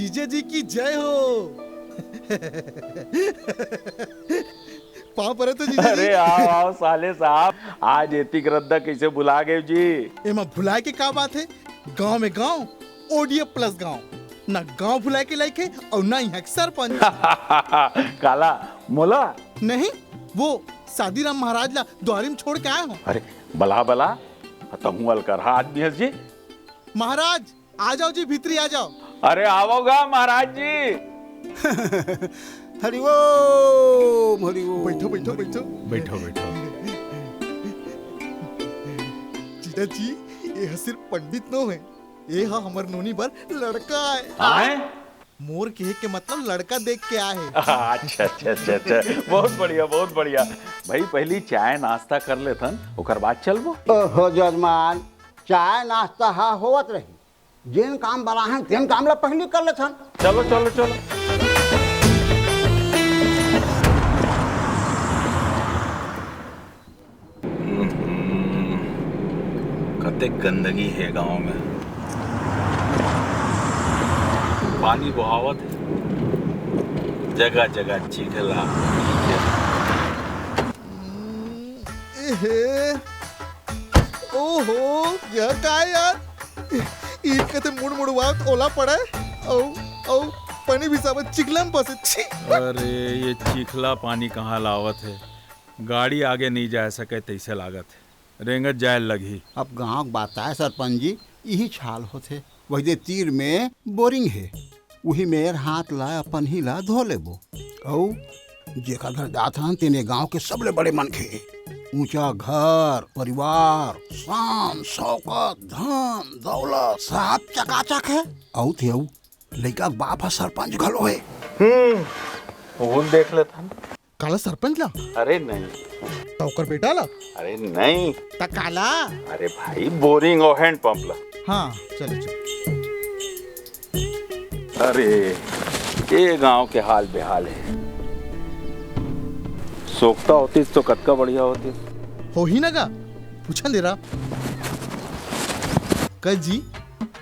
जीजे जी की जय हो। पाँव परे तो जीजे अरे जी। आओ आओ साले साहब, आज एतिक रद्दा कैसे भुला गए जी। एमा भुलाए के का बात है? गांव में गांव, ओडीएफ प्लस गांव। ना गांव भुलाए के लायक है और ना यहाँ के सरपंच। काला मोला नहीं, वो सादीराम महाराज ला द्वारी में छोड़ के आए हो। अरे बला बला तहु अलकर आदमी हस जी। महाराज आ जाओ जी, भीतरी आ जाओ। अरे आओगा महाराज जी। हरिओम हरिओम। बैठो बैठो बैठो बैठो बैठो। जीजा जी, ये सिर्फ पंडित नो है, ये हमर नोनी बर लड़का है। आए? मोर कहे के मतलब लड़का देख के आए है। अच्छा अच्छा अच्छा अच्छा, बहुत बढ़िया बहुत बढ़िया। भाई पहली चाय नाश्ता कर लेथन, ओकर बाद चलबो। ओहो जजमान, चाय नाश्ता हा होवत रही, जिन काम बड़ा है तेन काम ला पहली कर लेथन। चलो चलो चलो। कते गंदगी है गांव में, पानी बहावत है, जगह जगह चीखला। एहे, ओहो यह का है यार? ईद के ते मुड़ मुड़वात ओला पड़ा है औ पानी भी सब चिखलम पसे। छी। अरे ये चिखला पानी कहाँ लावत है, गाड़ी आगे नहीं जा सके तैसे लागत है, रेंगत जाए लगी। अब गांव बात है सरपंच जी, यही छाल होते। वही दे तीर में बोरिंग है, वही मेर हाथ ला अपन ही ला धो लेबो। औ जेकर घर जात हन तेने गांव के सबले बड़े मनखे, ऊंचा घर परिवार, शान शौकत धन दौलत सब चकाचक है। औ थे औ लइका बाप हा सरपंच घलो है। फोन देख लेथन। काला सरपंच ला? अरे नहीं। तो ओकर बेटा ला? अरे नहीं। ता काला? अरे भाई बोरिंग और हैंड पंप ला। हाँ चलो चलो। अरे ये गांव के हाल बेहाल है, सोखता होती तो कतका बढ़िया होती। हो ही ना गा, पूछन दे रहा। कल जी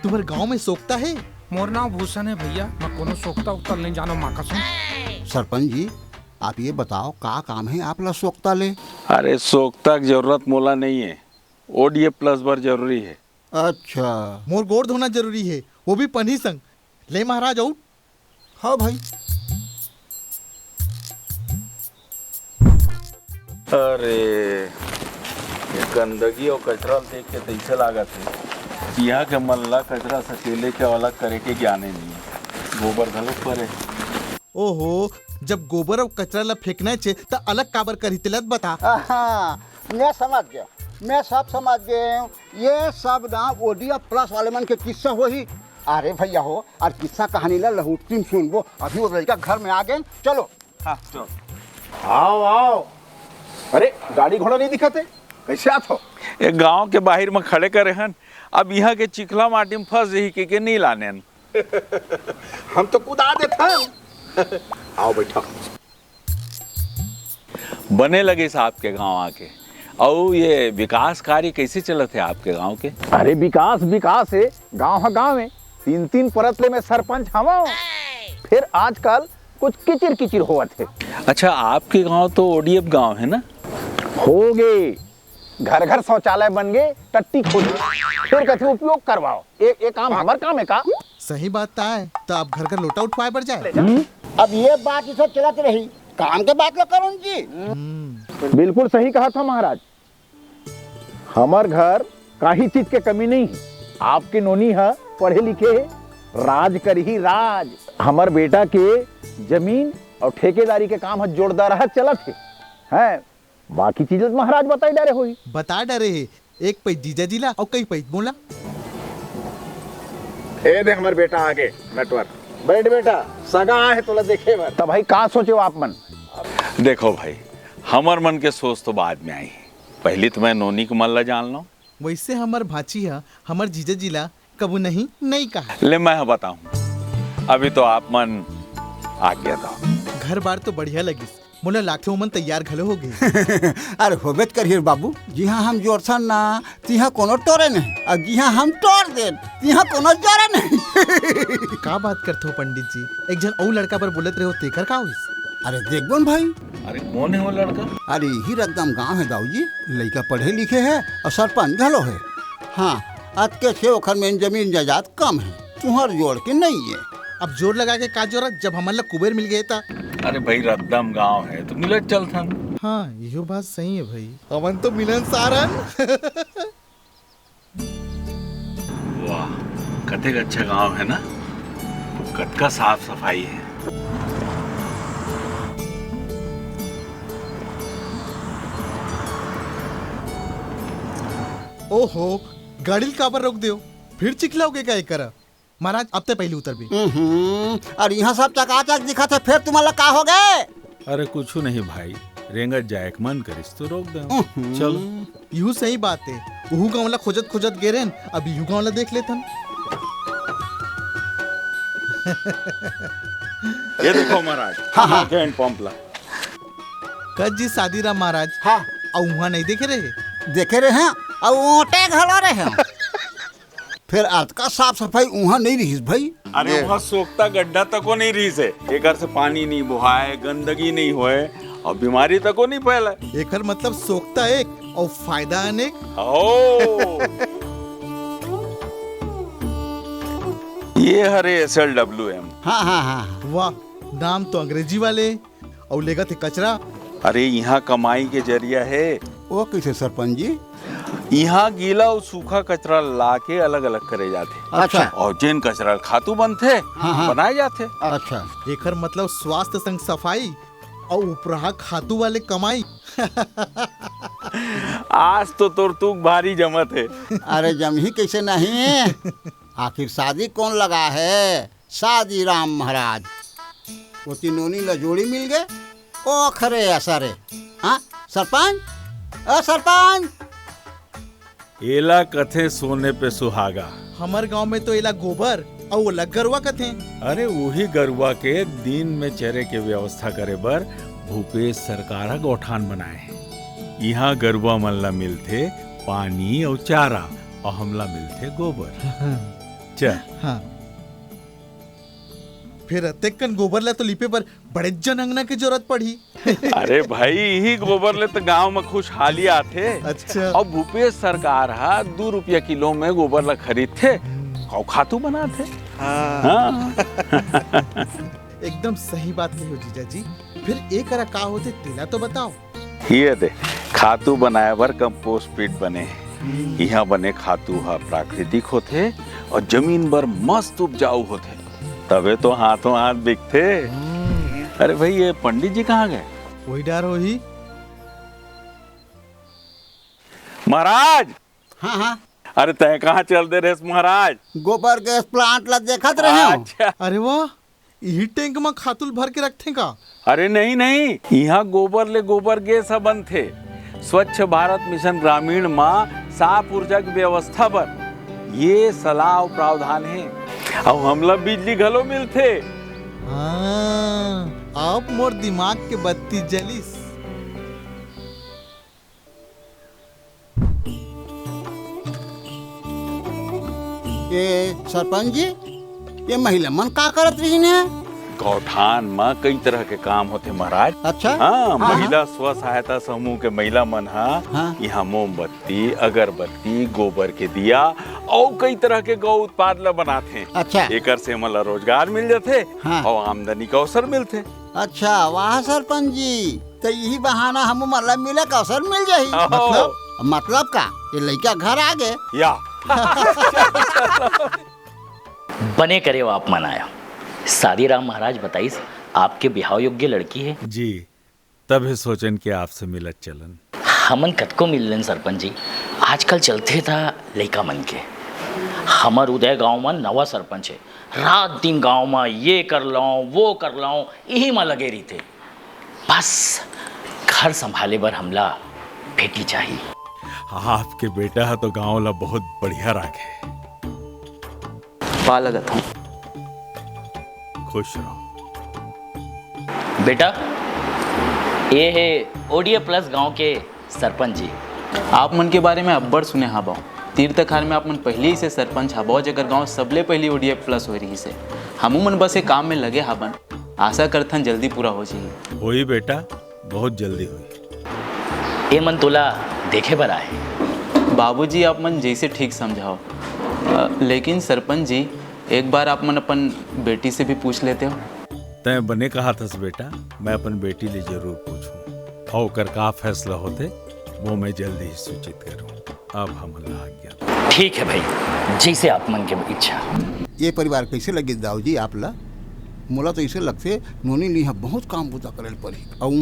तुम्हारे गांव में सोखता है? मोर नाम भूषण है भैया, मैं कोनो सोखता उखता नहीं जानो माँ कसम। सरपंच जी आप ये बताओ का काम है आप ला सोखता ले? अरे सोखता की जरूरत मोला नहीं है, ओडीएफ प्लस बार जरूरी है। अच्छा मोर गोड़ धोना जरूरी है, वो भी पन्ही संग। ले महाराज आउट। हाँ भाई। अरे ये गंदगी और कचरा देख के तैसे लागत है यहाँ के मन ला कचरा सकेले के अलग करे के ज्ञाने नहीं है। गोबर घलक पर है। ओहो, जब गोबर और कचरा ला फेंकना चे तो अलग काबर करी तिलत बता। मैं समझ गया, मैं सब समझ गया हूँ। ये सब ना ओडीएफ प्लस वाले मन के किस्सा हो ही। अरे भैया हो, और किस्सा कहानी ला लहुटी में सुनबो। अभी वो लड़का घर में आ गए, चलो। हाँ चलो। आओ आओ। अरे गाड़ी घोड़ा नहीं दिखते, कैसे आत हो? ये गांव के बाहर में खड़े करे हन, अब यहाँ के चिखला माटी में फंस रही के नहीं लाने हन। हम तो कूदा देता। आओ बैठो। बने लगे साहब के गांव आके। और ये विकास कार्य कैसे चलते है आपके गांव के? अरे विकास विकास है, गांव है गांव में। तीन तीन परतले में सरपंच हवा। फिर आजकल कुछ किचिर किचिर होवत है। अच्छा आपके गांव तो ओडीएफ गांव है ना? हो गए, घर घर शौचालय बन गए, टट्टी खोली, फिर कथी उपयोग करवाओ। एक काम हमार काम है का? सही बात है, तो आप घर का लोटा उठवाए बढ़ जाए। अब ये बात इसे चलत रही, काम के बात लो करुण जी। बिल्कुल सही कहा था महाराज। हमार घर काही चीज के कमी नहीं है। आपके नोनी है पढ़े लिखे है, राज कर ही राज। हमार बेटा के जमीन और ठेकेदारी के काम है जोरदार है चलत है। बाकी चीजें महाराज बताई डरे हुई। बता डरे है, एक पैज जीजा जिला और कई पैज बोला। ए देख हमार बेटा आगे नटवर। बैठ बेटा, सगा है तोला देखे बार। तब भाई का सोचो आप मन? देखो भाई, हमार मन के सोच तो बाद में आई, पहले तो मैं नोनी के मन ला जान लो। वैसे हमार भाची है, हमार जीजा जिला कबू नहीं कहा। ले मैं बताऊं, अभी तो आप मन आ गया था। घर बार तो बढ़िया लगी, मोला लाखे उमन तैयार घलो हो गए। अरे होबे करिए बाबू, जिहाँ हम जोड़सन ना तिहाँ कोनो टोरे नहीं, और जिहाँ हम तोड़ दे तिहाँ कोनो जरे नहीं। का बात करते हो पंडित जी? एक जन और लड़का पर बोलत रहे हो, तेकर का होइस? अरे देखबन भाई, अरे कौन है वो लड़का? अरे यही रकदम गांव है दाऊ जी, लड़का पढ़े लिखे है और सरपंच घलो है। हाँ, आज के छे ओखर में जमीन जायदाद कम है, तुहर जोड़ के नहीं है। अब जोर लगा के का जोरा, जब हमन ला कुबेर मिल गए था। अरे भाई रद्दम गांव है तो मिलत चलथन। हाँ यो बात सही है भाई, अमन तो मिलन सारन। वाह, कतेक अच्छा गांव है ना, कतका साफ सफाई है। ओहो, गाड़ी काबर रोक दियो, फिर चिखलाओगे का एक महाराज? अब तो पहले उतर भी। और यहाँ सब चकाचक दिखा थे, फिर तुम्हारा का हो गए? अरे कुछ नहीं भाई, रेंगत जाए मन करिस तो रोक दे। चल यू सही बात है, वहू गाँव खोजत खोजत गे रहे, अब यू गाँव देख लेथन। ये देखो महाराज, हाँ। हैंड पंप ला। कद जी शादी राम महाराज, हाँ और वहाँ नहीं देखे रहे? देखे रहे हैं और ओटे घलो रहे हैं। फिर आज का साफ सफाई वहाँ नहीं रही भाई। अरे वहाँ सोखता गड्ढा तको नहीं रही से, एकर से पानी नहीं बहाए, गंदगी नहीं होए और बीमारी तको नहीं फैले। एकर मतलब सोखता एक और फायदा अनेक। ओ ये हरे SLWM। हाँ हाँ हाँ, वाह, नाम तो अंग्रेजी वाले और लेगा थे कचरा। अरे यहाँ कमाई के जरिया है। वो कैसे सरपंच जी? यहाँ गीला और सूखा कचरा लाके अलग अलग करे जाते। अच्छा। और जिन कचरा खातू बनते हाँ। बनाए जाते। अच्छा, एकर मतलब स्वास्थ्य संग सफाई और उपरा खातू वाले कमाई। आज तो तोर तूक भारी जमत है। अरे जम ही कैसे नहीं, आखिर शादी कौन लगा है? शादी राम महाराज। वो तीनों ला जोड़ी मिल गए, ओ खरे असरे। हाँ सरपंच, सरपंच। एला कथे सोने पे सुहागा। हमार गांव में तो एला गोबर और वो गरुआ कथे। अरे वही गरुआ के दिन में चरे के व्यवस्था करे बर भूपेश सरकार गौठान बनाए हैं। यहाँ गरुआ मन ला मिलते पानी और चारा और हमला मिलते गोबर। चल हाँ, फिर अतेकन गोबर ला तो लिपे पर बड़े जन अंगना की जरूरत पड़ी। अरे भाई यही गोबर ले तो गांव में खुशहाली आथे। अच्छा। और भूपेश सरकार 2 रुपया किलो में गोबर ला खरीदते और खातू बनाते। हाँ। एकदम सही बात कही हो जीजा जी। फिर एक करा का होते तेला तो बताओ। ये दे खातू बनाए बर कंपोस्ट पीट बने। यहाँ बने खातू हा प्राकृतिक होते और जमीन पर मस्त उपजाऊ होते, तबे तो हाथों हाथ बिकते। अरे भाई ये पंडित जी कहाँ गए? वही डर हो ही। महाराज। हाँ हाँ, अरे तय कहाँ चल दे रहे महाराज? गोबर गैस प्लांट ला देखत रहे हो। अच्छा। अरे वाह, यही टैंक में खातुल भर के रखते का? अरे नहीं, यहाँ गोबर ले गोबर गैस बनथे। स्वच्छ भारत मिशन ग्रामीण में साफ ऊर्जा की व्यवस्था पर ये सलाह और प्रावधान है और हमला बिजली घलो मिलथे। हाँ, अब मोर दिमाग के बत्ती जलिस। ये सरपंच जी, ये महिला मन का करत रही ने? गौठान में कई तरह के काम होते महाराज। अच्छा। हाँ, महिला स्व सहायता समूह के महिला मन हाँ। यहाँ मोमबत्ती, अगरबत्ती, गोबर के दिया और कई तरह के गौ उत्पाद ला बनाते। अच्छा। एकर से मला रोजगार मिल जाते। हाँ। और आमदनी का अवसर मिलते। अच्छा वाह सरपंच जी, तो यही बहाना हम मतलब मिले का अवसर मिल जाही। मतलब का ये लड़का घर आ गए या बने करे वो आप मनाया। शादी राम महाराज बताइए, आपके बिहाव योग्य लड़की है जी, तभी सोचन के आपसे मिलत चलन। हमन कतको मिलन सरपंच जी, आजकल चलते था लड़का मन के। हमर उदय गांव में नवा सरपंच है, रात दिन गांव में ये कर लाऊं वो कर लाऊं यही में लगे रही थे। बस घर संभाले बर हमला बेटी चाहिए। आपके बेटा है तो गांव ला बहुत बढ़िया राखे। पा लगत हूँ। खुश रहो बेटा ये है ODF प्लस गांव के सरपंच जी। आप मन के बारे में अब्बड़ सुने हबाओ। तीर्थखार में आप मन पहले ही से सरपंच हबाओ, जगह गांव सबले पहली ODF प्लस हो रही से। हमू मन बस ये काम में लगे हबन, आशा करथन जल्दी पूरा हो जाए। होई बेटा, बहुत जल्दी हुई। ये मन तोला देखे बर आए। बाबूजी आप मन जैसे ठीक समझाओ, लेकिन सरपंच जी एक बार आप मन अपन बेटी से भी पूछ लेते हो। तय बने कहा थस बेटा, मैं अपन बेटी ले जरूर पूछूं और कर का फैसला होते वो मैं जल्दी ही सूचित करूं। अब हम आज्ञा। ठीक है भाई, जैसे आप मन के इच्छा। ये परिवार कैसे लगे दाऊ जी आप ला? मोला तो ऐसे लगते नोनी ली बहुत काम बुता करे पड़ी, और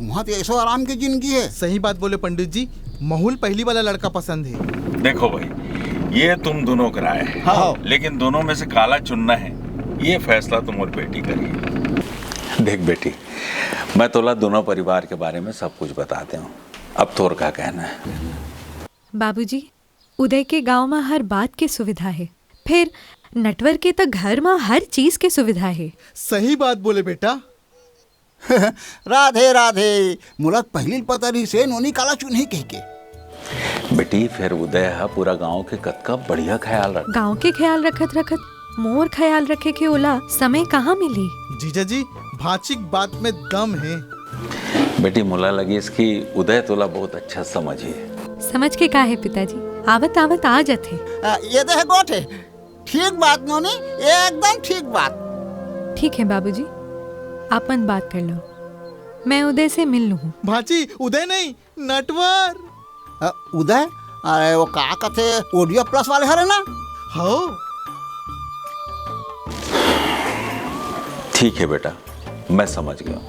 वहाँ तो ऐसा आराम की जिंदगी है। सही बात बोले पंडित जी, महुल पहली वाला लड़का पसंद है। देखो भाई, ये तुम दोनों का राय है। हाँ। लेकिन दोनों में से काला चुनना है, ये फैसला तुम और बेटी करिए। देख बेटी, मैं तोला दोनों परिवार के बारे में सब कुछ बताते हूँ, अब तोर का कहना है। बाबूजी, उदय के गांव में हर बात की सुविधा है, फिर नटवर के तो घर में हर चीज की सुविधा है। सही बात बोले बेटा। राधे राधे, मुला पहली पता नहीं से नोनी काला चुनही कह के। बेटी, फिर उदय है पूरा गांव के कद का बढ़िया ख्याल रख। गांव के ख्याल रखत मोर ख्याल रखे के ओला समय कहाँ मिली? जीजा जी, भाचिक बात में दम है। बेटी, मुला लगी इसकी उदय तोला बहुत अच्छा समझिए। समझ के का है पिताजी, आवत आवत आ जाते। ये तो है गोठे, ठीक बात नोनी, एकदम ठीक बात। ठीक है बाबूजी, आपन बात कर लो, मैं उदय से मिल लूँ। भाची, उदय नहीं, नटवर। उदय, अरे वो का कहते ODF प्लस वाले हरे ना? हो। ठीक है बेटा, मैं समझ गया।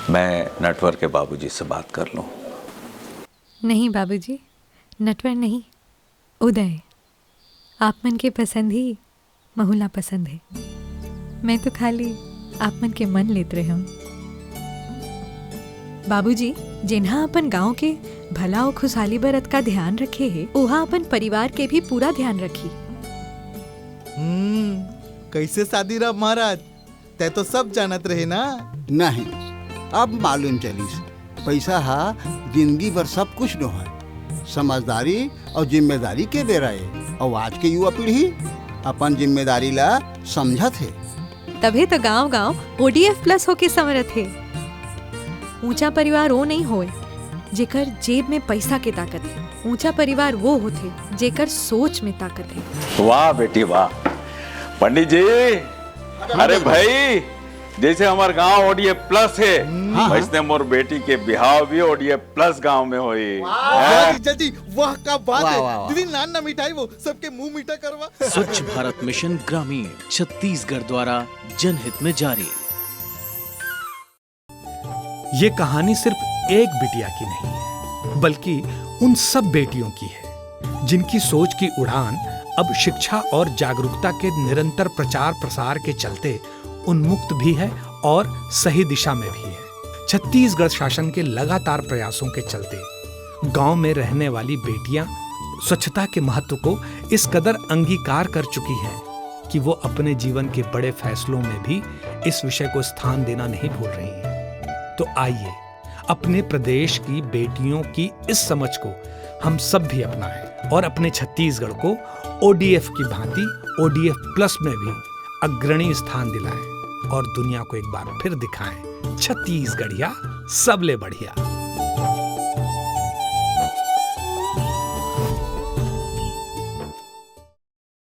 मैं नटवर के बाबूजी से बात कर लूं। नहीं बाबूजी, नटवर नहीं, उदय। आप मन के पसंद ही महुला पसंद है। मैं तो खाली आप मन के मन लेते रहे हूँ। बाबूजी, जिन्हा अपन गांव के भला और खुशहाली बरत का ध्यान रखे है, वहाँ अपन परिवार के भी पूरा ध्यान रखी। कैसे शादी रहा महाराज, तै तो सब जानत रहे ना। नहीं, अब मालूम चलीस, पैसा हा जिंदगी भर सब कुछ न है। समझदारी और जिम्मेदारी के बेरा है, और आज के युवा पीढ़ी अपन जिम्मेदारी ला समझत है। तभी तो गांव गांव ODF प्लस होके समरत है। ऊंचा परिवार वो नहीं होए जेकर जेब में पैसा के ताकत है, ऊंचा परिवार वो होते जेकर सोच में ताकत है। वाह बेटी वाह। पंडित जी, अरे भाई, जैसे हमारे गांव ODF प्लस है, वैसे मोर बेटी के बिहाव भी ODF प्लस गांव में हुई। जीजा जी, वाह का बात वाह, है। वाह, वाह। दीदी, नान ना मिठाई वो सबके मुंह मीठा करवा। स्वच्छ भारत मिशन ग्रामीण छत्तीसगढ़ द्वारा जनहित में जारी। ये कहानी सिर्फ एक बिटिया की नहीं है, बल्कि उन सब बेटियों की है जिनकी सोच की उड़ान अब शिक्षा और जागरूकता के निरंतर प्रचार प्रसार के चलते उन्मुक्त भी है और सही दिशा में भी है। छत्तीसगढ़ शासन के लगातार प्रयासों के चलते गांव में रहने वाली बेटियां स्वच्छता के महत्व को इस कदर अंगीकार कर चुकी हैं कि वो अपने जीवन के बड़े फैसलों में भी इस विषय को स्थान देना नहीं भूल रही हैं। तो आइए अपने प्रदेश की बेटियों की इस समझ को हम सब भी अपनाएं और अपने छत्तीसगढ़ को ODF की भांति ODF प्लस में भी अग्रणी स्थान दिलाएं और दुनिया को एक बार फिर दिखाएं, छत्तीसगढ़िया सबले बढ़िया।